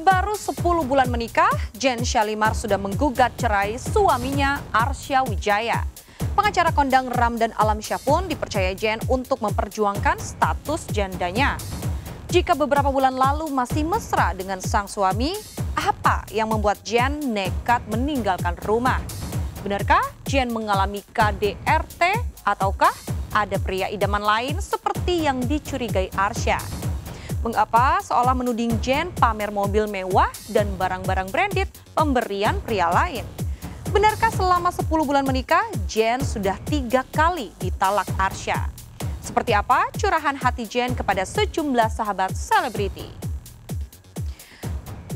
Baru 10 bulan menikah, Jen Shalimar sudah menggugat cerai suaminya Arsya Wijaya. Pengacara kondang Ramdan Alamsyah pun dipercaya Jen untuk memperjuangkan status jandanya. Jika beberapa bulan lalu masih mesra dengan sang suami, apa yang membuat Jen nekat meninggalkan rumah? Benarkah Jen mengalami KDRT ataukah ada pria idaman lain seperti yang dicurigai Arsya? Mengapa seolah menuding Jen pamer mobil mewah dan barang-barang branded pemberian pria lain? Benarkah selama 10 bulan menikah, Jen sudah 3 kali ditalak Arsya? Seperti apa curahan hati Jen kepada sejumlah sahabat selebriti?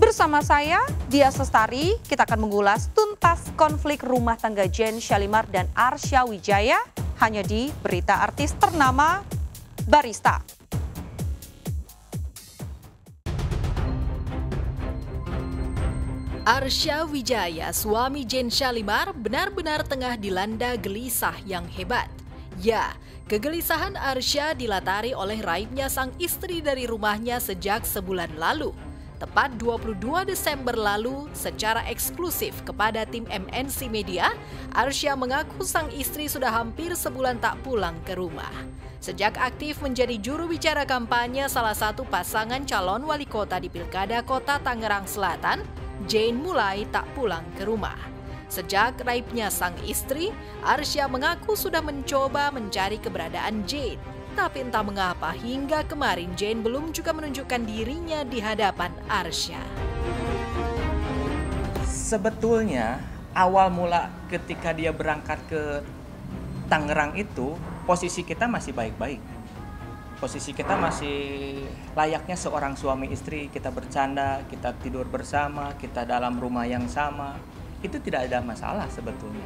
Bersama saya, Dia Sestari, kita akan mengulas tuntas konflik rumah tangga Jen Shalimar dan Arsya Wijaya hanya di Berita Artis Ternama Barista. Arsya Wijaya, suami Jen Shalimar, benar-benar tengah dilanda gelisah yang hebat. Ya, kegelisahan Arsya dilatari oleh raibnya sang istri dari rumahnya sejak sebulan lalu. Tepat 22 Desember lalu, secara eksklusif kepada tim MNC Media, Arsya mengaku sang istri sudah hampir sebulan tak pulang ke rumah. Sejak aktif menjadi juru bicara kampanye salah satu pasangan calon wali kota di Pilkada Kota Tangerang Selatan, Jen mulai tak pulang ke rumah. Sejak raibnya sang istri, Arsya mengaku sudah mencoba mencari keberadaan Jen. Tapi entah mengapa hingga kemarin Jen belum juga menunjukkan dirinya di hadapan Arsya. Sebetulnya awal mula ketika dia berangkat ke Tangerang itu, posisi kita masih baik-baik. Posisi kita masih layaknya seorang suami istri, kita bercanda, kita tidur bersama, kita dalam rumah yang sama. Itu tidak ada masalah sebetulnya.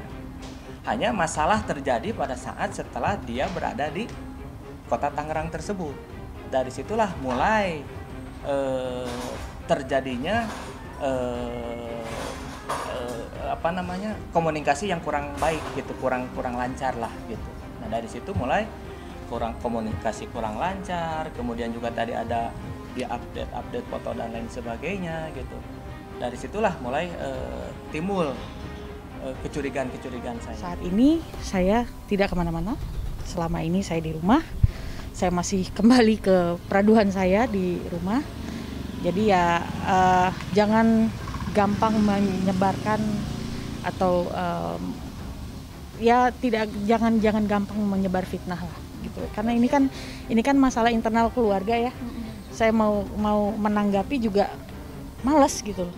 Hanya masalah terjadi pada saat setelah dia berada di kota Tangerang tersebut. Dari situlah mulai terjadinya komunikasi yang kurang baik gitu, kurang lancar lah gitu. Nah dari situ mulai komunikasi kurang lancar, kemudian juga tadi ada di update foto dan lain sebagainya gitu. Dari situlah mulai timbul kecurigaan saya. Saat ini saya tidak kemana-mana, selama ini saya di rumah, saya masih kembali ke peraduan saya di rumah. Jadi ya jangan gampang menyebarkan atau jangan gampang menyebar fitnah lah. Gitu. Karena ini kan masalah internal keluarga ya. Saya mau menanggapi juga malas gitu loh.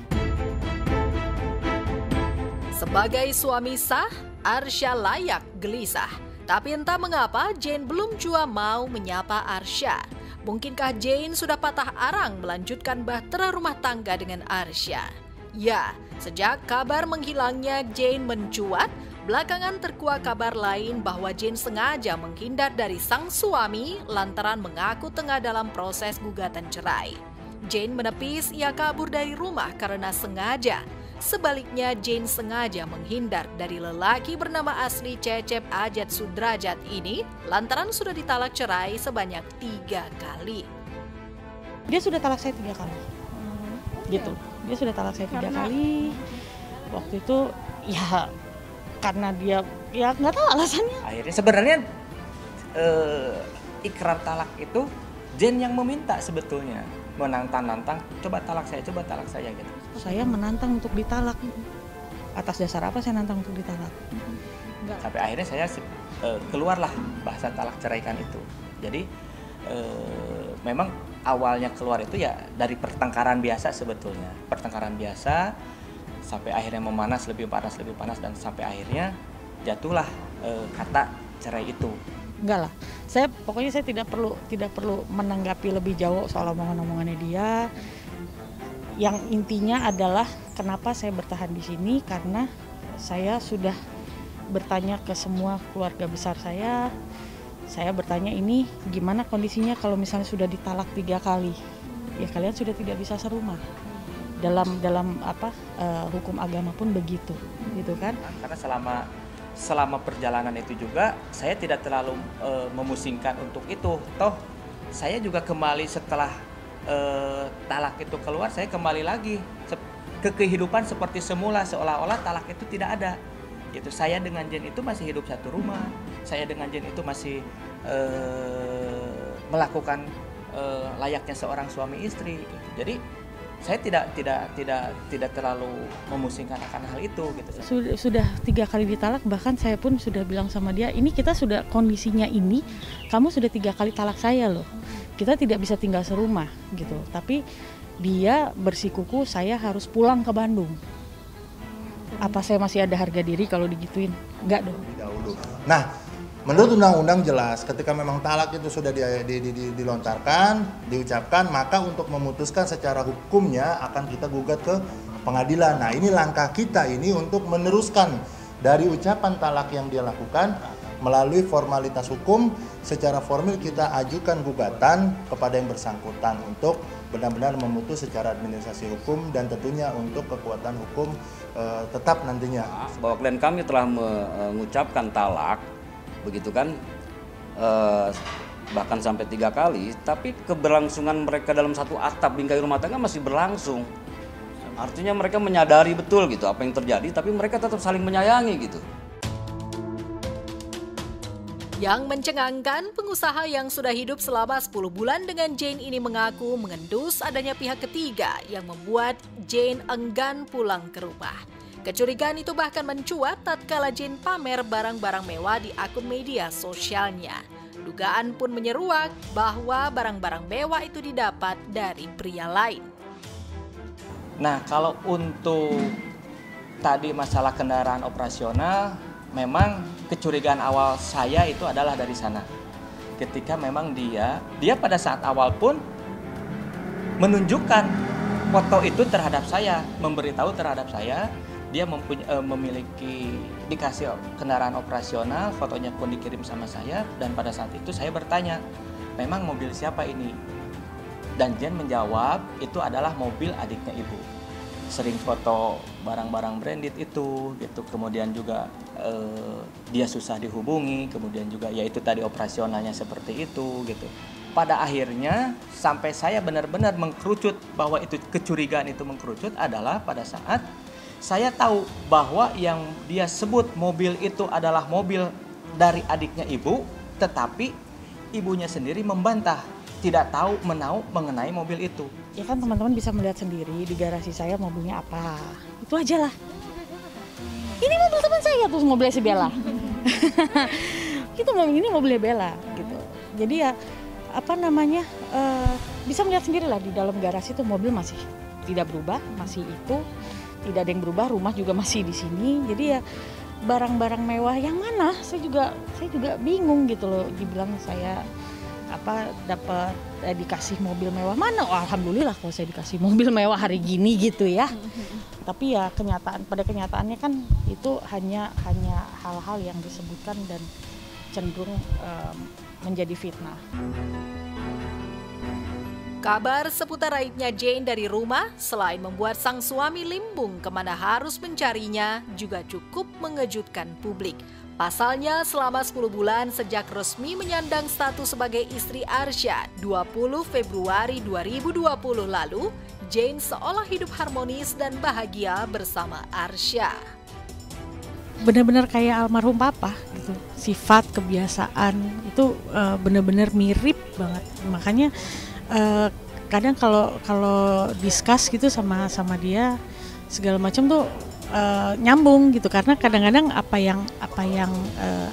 Sebagai suami sah, Arsya layak gelisah. Tapi entah mengapa Jen belum jua mau menyapa Arsya. Mungkinkah Jen sudah patah arang melanjutkan bahtera rumah tangga dengan Arsya? Ya, sejak kabar menghilangnya Jen mencuat, belakangan terkuak kabar lain bahwa Jen sengaja menghindar dari sang suami lantaran mengaku tengah dalam proses gugatan cerai. Jen menepis ia kabur dari rumah karena sengaja. Sebaliknya Jen sengaja menghindar dari lelaki bernama asli Cecep Ajat Sudrajat ini lantaran sudah ditalak cerai sebanyak 3 kali. Dia sudah talak saya 3 kali. Gitu. Dia sudah talak saya 3 kali. Waktu itu ya karena dia ya nggak tahu alasannya. Akhirnya sebenarnya ikrar talak itu Jen yang meminta sebetulnya, menantang-nantang, coba talak saya gitu. Saya menantang untuk ditalak. Atas dasar apa saya nantang untuk ditalak? Enggak. Sampai akhirnya saya keluarlah bahasa talak ceraikan itu. Jadi memang awalnya keluar itu ya dari pertengkaran biasa sebetulnya. Pertengkaran biasa sampai akhirnya memanas lebih panas dan sampai akhirnya jatuhlah kata cerai itu. Enggak lah. Pokoknya saya tidak perlu menanggapi lebih jauh soal omongan-omongannya dia. Yang intinya adalah kenapa saya bertahan di sini karena saya sudah bertanya ke semua keluarga besar saya. Saya bertanya ini gimana kondisinya kalau misalnya sudah ditalak 3 kali. Ya kalian sudah tidak bisa serumah. Dalam hukum agama pun begitu, gitu kan? Karena selama perjalanan itu juga saya tidak terlalu memusingkan untuk itu. Toh saya juga kembali setelah talak itu keluar, saya kembali lagi ke kehidupan seperti semula, seolah-olah talak itu tidak ada. Gitu. Saya dengan Jane itu masih hidup satu rumah, saya dengan Jane itu masih melakukan layaknya seorang suami istri. Gitu. Jadi saya tidak terlalu memusingkan akan hal itu. Gitu. Sudah 3 kali ditalak, bahkan saya pun sudah bilang sama dia, ini kita sudah kondisinya ini, kamu sudah 3 kali talak saya loh. Kita tidak bisa tinggal serumah gitu. Tapi dia bersikuku saya harus pulang ke Bandung. Apa saya masih ada harga diri kalau digituin? Enggak dong. Nah, menurut undang-undang jelas ketika memang talak itu sudah dilontarkan, diucapkan, maka untuk memutuskan secara hukumnya akan kita gugat ke pengadilan. Nah, ini langkah kita ini untuk meneruskan dari ucapan talak yang dia lakukan melalui formalitas hukum. Secara formal kita ajukan gugatan kepada yang bersangkutan untuk benar-benar memutus secara administrasi hukum dan tentunya untuk kekuatan hukum tetap nantinya. Bahwa klien kami telah mengucapkan talak, begitu kan, bahkan sampai 3 kali, tapi keberlangsungan mereka dalam satu atap bingkai rumah tangga masih berlangsung. Artinya mereka menyadari betul gitu apa yang terjadi, tapi mereka tetap saling menyayangi gitu. Yang mencengangkan, pengusaha yang sudah hidup selama 10 bulan dengan Jane ini mengaku mengendus adanya pihak ketiga yang membuat Jane enggan pulang ke rumah. Kecurigaan itu bahkan mencuat tatkala Jane pamer barang-barang mewah di akun media sosialnya. Dugaan pun menyeruak bahwa barang-barang mewah itu didapat dari pria lain. Nah, kalau untuk tadi masalah kendaraan operasional, memang kecurigaan awal saya itu adalah dari sana. Ketika memang dia pada saat awal pun menunjukkan foto itu terhadap saya, memberitahu terhadap saya, dia memiliki dikasih kendaraan operasional, fotonya pun dikirim sama saya, dan pada saat itu saya bertanya, memang mobil siapa ini? Dan Jen menjawab, itu adalah mobil adiknya ibu. Sering foto barang-barang branded itu, gitu. Kemudian juga dia susah dihubungi, kemudian juga ya itu tadi operasionalnya seperti itu, gitu. Pada akhirnya sampai saya benar-benar mengkerucut bahwa itu kecurigaan itu mengkerucut adalah pada saat saya tahu bahwa yang dia sebut mobil itu adalah mobil dari adiknya ibu, tetapi ibunya sendiri membantah, tidak tahu menau mengenai mobil itu. Ya kan teman-teman bisa melihat sendiri di garasi saya mobilnya apa. Itu aja lah. Ini mobil teman saya, terus mobilnya si Bella. Ini mobilnya Bella gitu. Jadi ya apa namanya bisa melihat sendiri lah di dalam garasi itu mobil masih tidak berubah, masih itu. Tidak ada yang berubah, rumah juga masih di sini. Jadi ya barang-barang mewah yang mana? Saya juga bingung gitu loh. Dibilang saya dapat dikasih mobil mewah mana? Oh, alhamdulillah kalau saya dikasih mobil mewah hari gini gitu ya. Tapi ya pada kenyataannya kan itu hanya hal-hal yang disebutkan dan cenderung menjadi fitnah. Kabar seputar raibnya Jane dari rumah selain membuat sang suami limbung kemana harus mencarinya juga cukup mengejutkan publik. Pasalnya selama 10 bulan sejak resmi menyandang status sebagai istri Arsya 20 Februari 2020 lalu, Jane seolah hidup harmonis dan bahagia bersama Arsya. Benar-benar kayak almarhum papa gitu. Sifat, kebiasaan itu benar-benar mirip banget. Makanya kadang kalau discuss gitu sama dia segala macam tuh nyambung gitu, karena kadang-kadang apa yang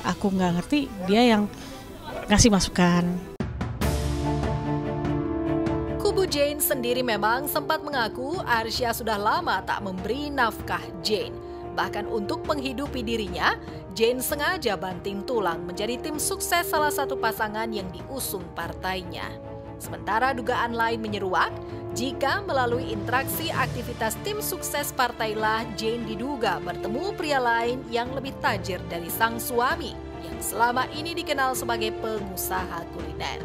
aku nggak ngerti dia yang ngasih masukan. Kubu Jane sendiri memang sempat mengaku Arsya sudah lama tak memberi nafkah Jane. Bahkan untuk menghidupi dirinya, Jane sengaja banting tulang menjadi tim sukses salah satu pasangan yang diusung partainya. Sementara dugaan lain menyeruak, jika melalui interaksi aktivitas tim sukses partailah Jane diduga bertemu pria lain yang lebih tajir dari sang suami yang selama ini dikenal sebagai pengusaha kuliner.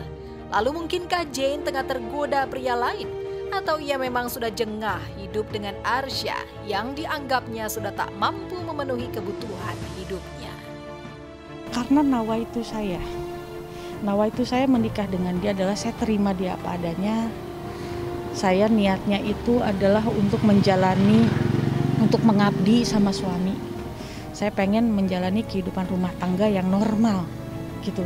Lalu mungkinkah Jane tengah tergoda pria lain? Atau ia memang sudah jengah hidup dengan Arsya yang dianggapnya sudah tak mampu memenuhi kebutuhan hidupnya? Karena nawaitu saya menikah dengan dia adalah saya terima dia apa adanya. saya niatnya itu adalah untuk menjalani, untuk mengabdi sama suami. Saya pengen menjalani kehidupan rumah tangga yang normal gitu.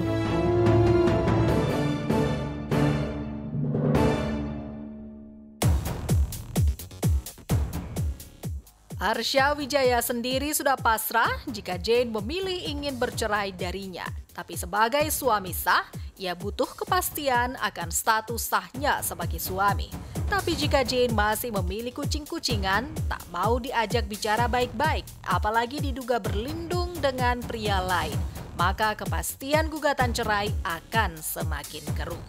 Arsya Wijaya sendiri sudah pasrah jika Jane memilih ingin bercerai darinya. Tapi sebagai suami sah, ia butuh kepastian akan status sahnya sebagai suami. Tapi jika Jane masih memilih kucing-kucingan, tak mau diajak bicara baik-baik, apalagi diduga berlindung dengan pria lain, maka kepastian gugatan cerai akan semakin keruh.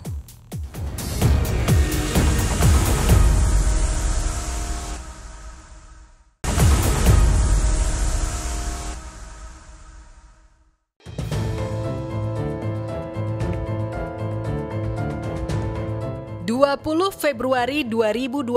Februari 2020,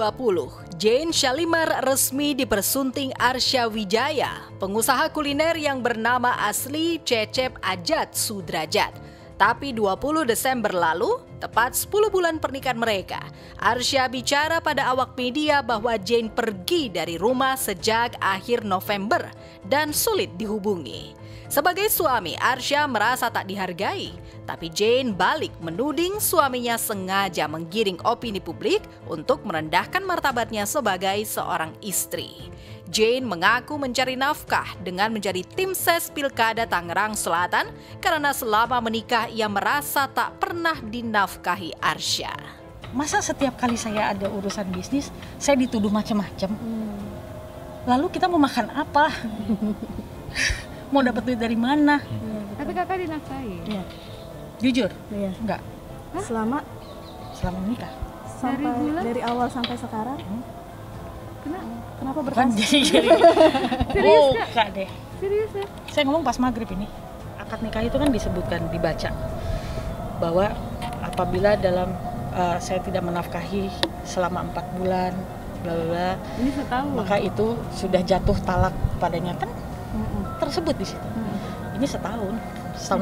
Jane Shalimar resmi dipersunting Arsya Wijaya, pengusaha kuliner yang bernama asli Cecep Ajat Sudrajat. Tapi 20 Desember lalu, tepat 10 bulan pernikahan mereka, Arsya bicara pada awak media bahwa Jane pergi dari rumah sejak akhir November dan sulit dihubungi. Sebagai suami, Arsya merasa tak dihargai, tapi Jane balik menuding suaminya sengaja menggiring opini publik untuk merendahkan martabatnya sebagai seorang istri. Jane mengaku mencari nafkah dengan menjadi tim ses Pilkada Tangerang Selatan karena selama menikah ia merasa tak pernah dinafkahi Arsya. Masa setiap kali saya ada urusan bisnis, saya dituduh macam-macam. Lalu kita mau makan apa? Mau dapat duit dari mana? Tapi kakak dinafkahi? Iya. Jujur? Iya. Enggak. Hah? Selama menikah. Dari awal sampai sekarang? Kenapa Kan bertanya? Serius Kak? Kak deh. Serius ya? Saya ngomong pas maghrib ini. Akad nikah itu kan disebutkan, dibaca bahwa apabila dalam saya tidak menafkahi selama 4 bulan, bla bla bla, Ini setahun. maka itu sudah jatuh talak padanya, kan tersebut di situ. Ini setahun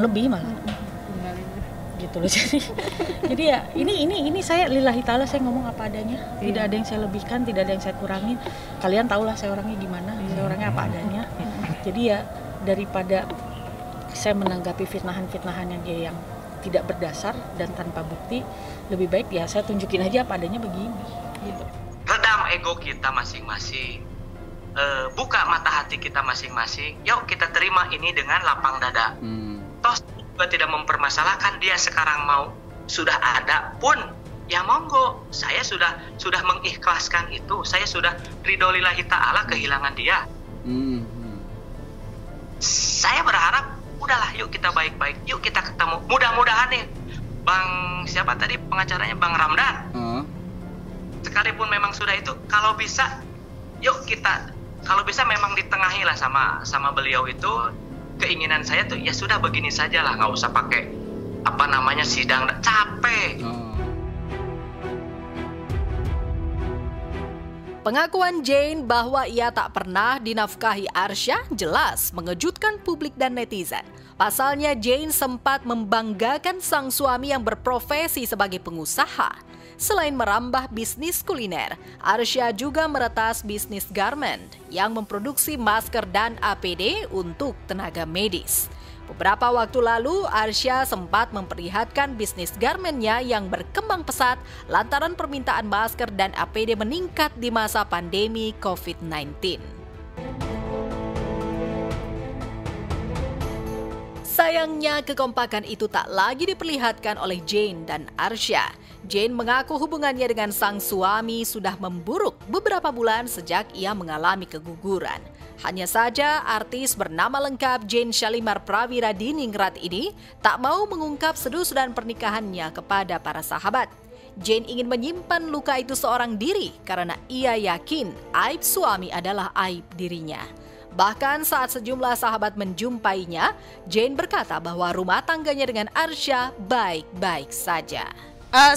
lebih malah. Gitu loh. Jadi ya ini saya lillahi ta'ala, saya ngomong apa adanya. Tidak ada yang saya lebihkan, tidak ada yang saya kurangin. Kalian tahulah saya orangnya gimana, saya orangnya apa adanya. Jadi ya daripada saya menanggapi fitnahan-fitnahan yang tidak berdasar dan tanpa bukti, lebih baik ya saya tunjukin aja apa adanya begini. Gitu. Redam ego kita masing-masing. Buka mata hati kita masing-masing. Yuk kita terima ini dengan lapang dada. Toh juga tidak mempermasalahkan dia sekarang mau sudah ada pun ya monggo. Saya sudah mengikhlaskan itu. Saya sudah ridho lillahi ta'ala kehilangan dia. Saya berharap udahlah yuk kita baik-baik. Yuk kita ketemu. Mudah-mudahan nih Bang siapa tadi pengacaranya, Bang Ramdan. Sekalipun memang sudah itu, kalau bisa yuk kita, kalau bisa memang ditengahi lah sama beliau itu. Keinginan saya tuh ya sudah begini saja lah, nggak usah pakai sidang, capek. Pengakuan Jane bahwa ia tak pernah dinafkahi Arsya jelas mengejutkan publik dan netizen. Pasalnya Jane sempat membanggakan sang suami yang berprofesi sebagai pengusaha. Selain merambah bisnis kuliner, Arsya juga meretas bisnis garment yang memproduksi masker dan APD untuk tenaga medis. Beberapa waktu lalu, Arsya sempat memperlihatkan bisnis garmentnya yang berkembang pesat lantaran permintaan masker dan APD meningkat di masa pandemi COVID-19. Sayangnya, kekompakan itu tak lagi diperlihatkan oleh Jane dan Arsya. Jane mengaku hubungannya dengan sang suami sudah memburuk beberapa bulan sejak ia mengalami keguguran. Hanya saja artis bernama lengkap Jane Shalimar Prawira Diningrat ini tak mau mengungkap seduh-seduhan pernikahannya kepada para sahabat. Jane ingin menyimpan luka itu seorang diri karena ia yakin aib suami adalah aib dirinya. Bahkan saat sejumlah sahabat menjumpainya, Jane berkata bahwa rumah tangganya dengan Arsya baik-baik saja.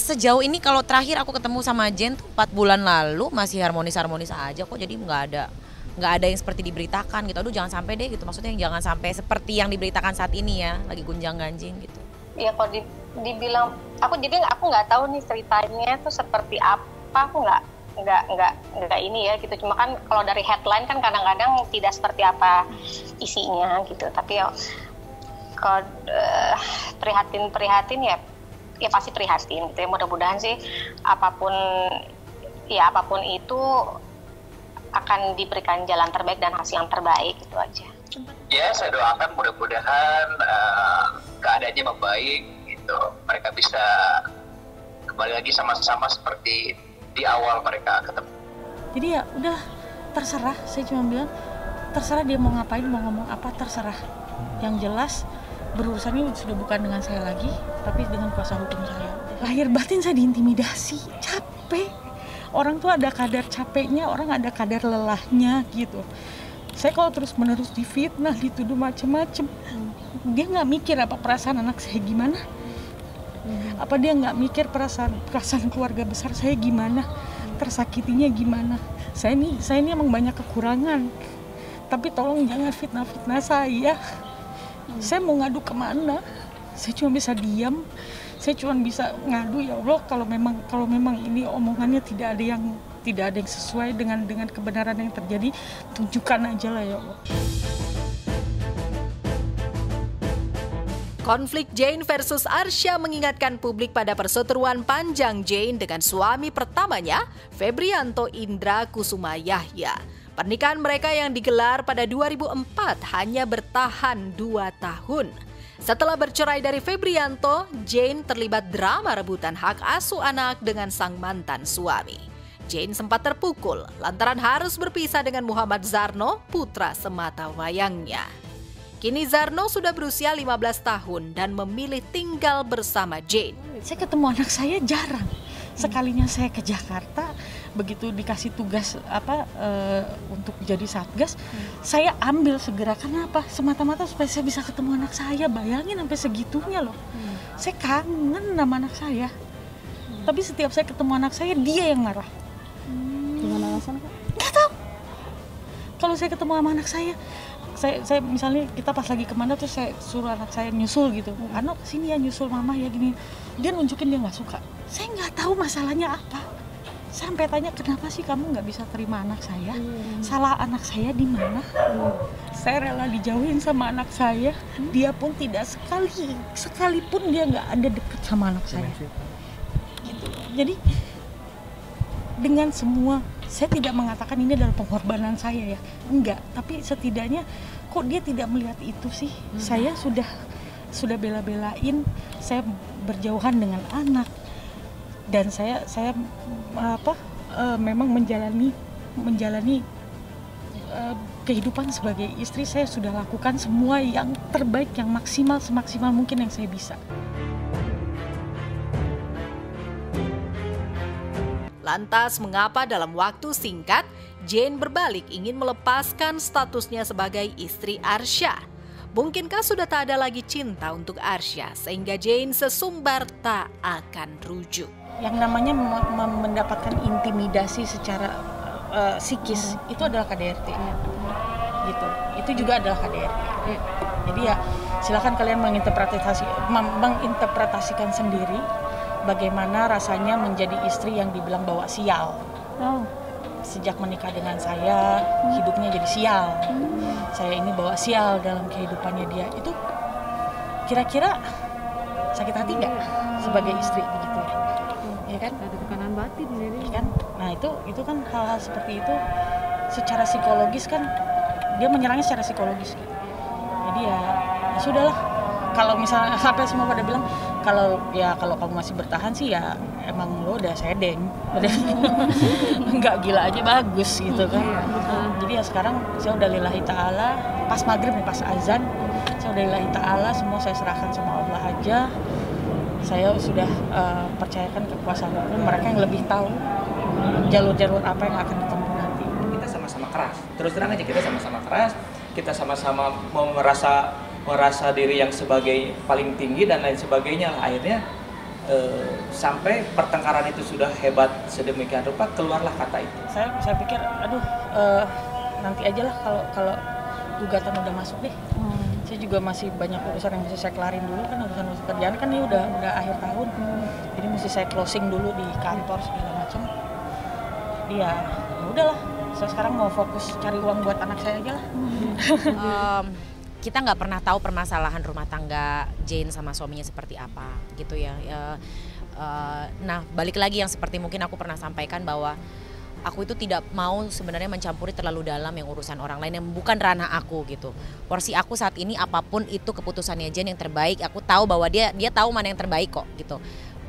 Sejauh ini kalau terakhir aku ketemu sama Jane tuh 4 bulan lalu masih harmonis-harmonis aja kok, jadi nggak ada yang seperti diberitakan gitu. Aduh jangan sampai deh gitu, maksudnya jangan sampai seperti yang diberitakan saat ini ya, lagi gunjang-ganjing gitu. Iya, kalau dibilang aku nggak tahu nih ceritanya tuh seperti apa, apa aku nggak ini ya gitu. Cuma kan kalau dari headline kan kadang-kadang tidak seperti apa isinya gitu. Tapi ya kalau prihatin ya pasti prihatin gitu ya. Mudah-mudahan sih apapun itu akan diberikan jalan terbaik dan hasil yang terbaik, itu aja. Ya, saya doakan mudah-mudahan keadaannya membaik gitu. Mereka bisa kembali lagi sama-sama seperti di awal mereka ketemu. Jadi ya udah terserah, saya cuma bilang terserah dia mau ngapain, mau ngomong apa, terserah. Yang jelas berurusannya sudah bukan dengan saya lagi, tapi dengan kuasa hukum saya. Lahir batin saya diintimidasi, capek. Orang tuh ada kadar capeknya, orang ada kadar lelahnya gitu. Saya kalau terus-menerus difitnah, dituduh macem-macem, dia nggak mikir apa perasaan anak saya gimana. Apa dia nggak mikir perasaan keluarga besar saya gimana, tersakitinya gimana. Saya ini emang banyak kekurangan, tapi tolong jangan fitnah-fitnah saya. Saya mau ngadu kemana? Saya cuma bisa diam. Saya cuma bisa ngadu, ya Allah, kalau memang ini omongannya tidak ada yang sesuai dengan kebenaran yang terjadi, tunjukkan aja lah ya Allah. Konflik Jane versus Arsya mengingatkan publik pada perseteruan panjang Jane dengan suami pertamanya, Febrianto Indra Kusuma Yahya. Pernikahan mereka yang digelar pada 2004 hanya bertahan 2 tahun. Setelah bercerai dari Febrianto, Jane terlibat drama rebutan hak asuh anak dengan sang mantan suami. Jane sempat terpukul lantaran harus berpisah dengan Muhammad Zarno, putra sematawayangnya. Kini Zarno sudah berusia 15 tahun dan memilih tinggal bersama Jane. Saya ketemu anak saya jarang. Sekalinya saya ke Jakarta, begitu dikasih tugas untuk jadi satgas, saya ambil segera. Kenapa? Semata-mata supaya saya bisa ketemu anak saya. Bayangin sampai segitunya loh. Saya kangen sama anak saya. Tapi setiap saya ketemu anak saya, dia yang marah. Dengan alasan Kak? Nggak tahu. Kalau saya ketemu sama anak saya misalnya kita pas lagi kemana tuh saya suruh anak saya nyusul gitu. Anak sini ya nyusul mama ya gini. Dia nunjukin dia nggak suka. Saya nggak tahu masalahnya apa. Sampai tanya, kenapa sih kamu nggak bisa terima anak saya? Salah anak saya di mana? Saya rela dijauhin sama anak saya. Dia pun tidak sekalipun dia nggak ada deket sama anak saya. Gitu. Jadi dengan semua, saya tidak mengatakan ini adalah pengorbanan saya ya, enggak. Tapi setidaknya kok dia tidak melihat itu sih? Saya sudah bela-belain, saya berjauhan dengan anak. Dan saya memang menjalani kehidupan sebagai istri. Saya sudah lakukan semua yang terbaik, yang maksimal, semaksimal mungkin yang saya bisa. Lantas mengapa dalam waktu singkat Jane berbalik ingin melepaskan statusnya sebagai istri Arsya? Mungkinkah sudah tak ada lagi cinta untuk Arsya sehingga Jane sesumbar tak akan rujuk? Yang namanya mendapatkan intimidasi secara psikis itu adalah KDRT, gitu. Itu juga adalah KDRT. Jadi ya silakan kalian menginterpretasikan sendiri bagaimana rasanya menjadi istri yang dibilang bawa sial. Sejak menikah dengan saya, hidupnya jadi sial. Saya ini bawa sial dalam kehidupannya dia. Itu kira-kira sakit hati nggak sebagai istri begitu ya? Ya kan? Ada tekanan batin jadi. Kan? Nah itu kan hal-hal seperti itu secara psikologis kan dia menyerangnya secara psikologis. Jadi ya sudahlah. Kalau misalnya sampai semua pada bilang kalau kamu masih bertahan sih ya emang lo udah sedeng, udah nggak gila aja bagus gitu kan. Jadi ya sekarang saya udah lillahi ta'ala, pas maghrib nih, pas azan saya udah lillahi ta'ala, semua saya serahkan sama Allah aja. Saya sudah percayakan ke kuasa hukum, mereka yang lebih tahu jalur-jalur apa yang akan ditempuh nanti. Kita sama-sama keras, terus terang aja kita sama-sama keras, kita sama-sama mau merasa diri yang sebagai paling tinggi dan lain sebagainya. Akhirnya sampai pertengkaran itu sudah hebat sedemikian rupa, keluarlah kata itu. Saya pikir nanti aja lah kalau gugatan udah masuk deh. Saya juga masih banyak urusan yang mesti saya kelarin dulu kan, urusan kerjaan kan ini udah akhir tahun. Jadi mesti saya closing dulu di kantor segala macam. ya udahlah, saya sekarang mau fokus cari uang buat anak saya aja lah. Kita nggak pernah tahu permasalahan rumah tangga Jane sama suaminya seperti apa gitu ya. Nah balik lagi yang seperti mungkin aku pernah sampaikan bahwa aku itu tidak mau sebenarnya mencampuri terlalu dalam yang urusan orang lain yang bukan ranah aku gitu. Porsi aku saat ini apapun itu keputusannya Jane yang terbaik. Aku tahu bahwa dia tahu mana yang terbaik kok gitu.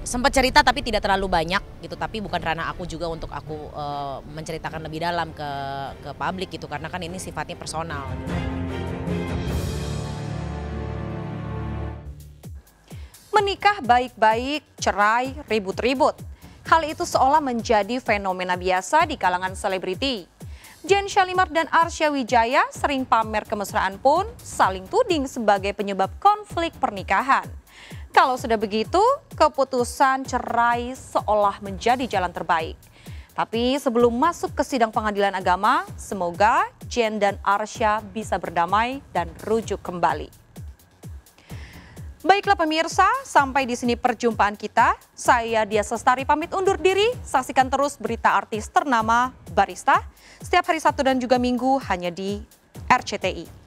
Sempat cerita tapi tidak terlalu banyak gitu, tapi bukan ranah aku juga untuk aku menceritakan lebih dalam ke publik gitu, karena kan ini sifatnya personal. Menikah baik-baik, cerai ribut-ribut. Hal itu seolah menjadi fenomena biasa di kalangan selebriti. Jane Shalimar dan Arsya Wijaya sering pamer kemesraan pun saling tuding sebagai penyebab konflik pernikahan. Kalau sudah begitu, keputusan cerai seolah menjadi jalan terbaik. Tapi sebelum masuk ke sidang pengadilan agama, semoga Jane dan Arsya bisa berdamai dan rujuk kembali. Baiklah pemirsa, sampai di sini perjumpaan kita. Saya Dias Lestari pamit undur diri. Saksikan terus berita artis ternama Barista setiap hari Sabtu dan juga Minggu hanya di RCTI.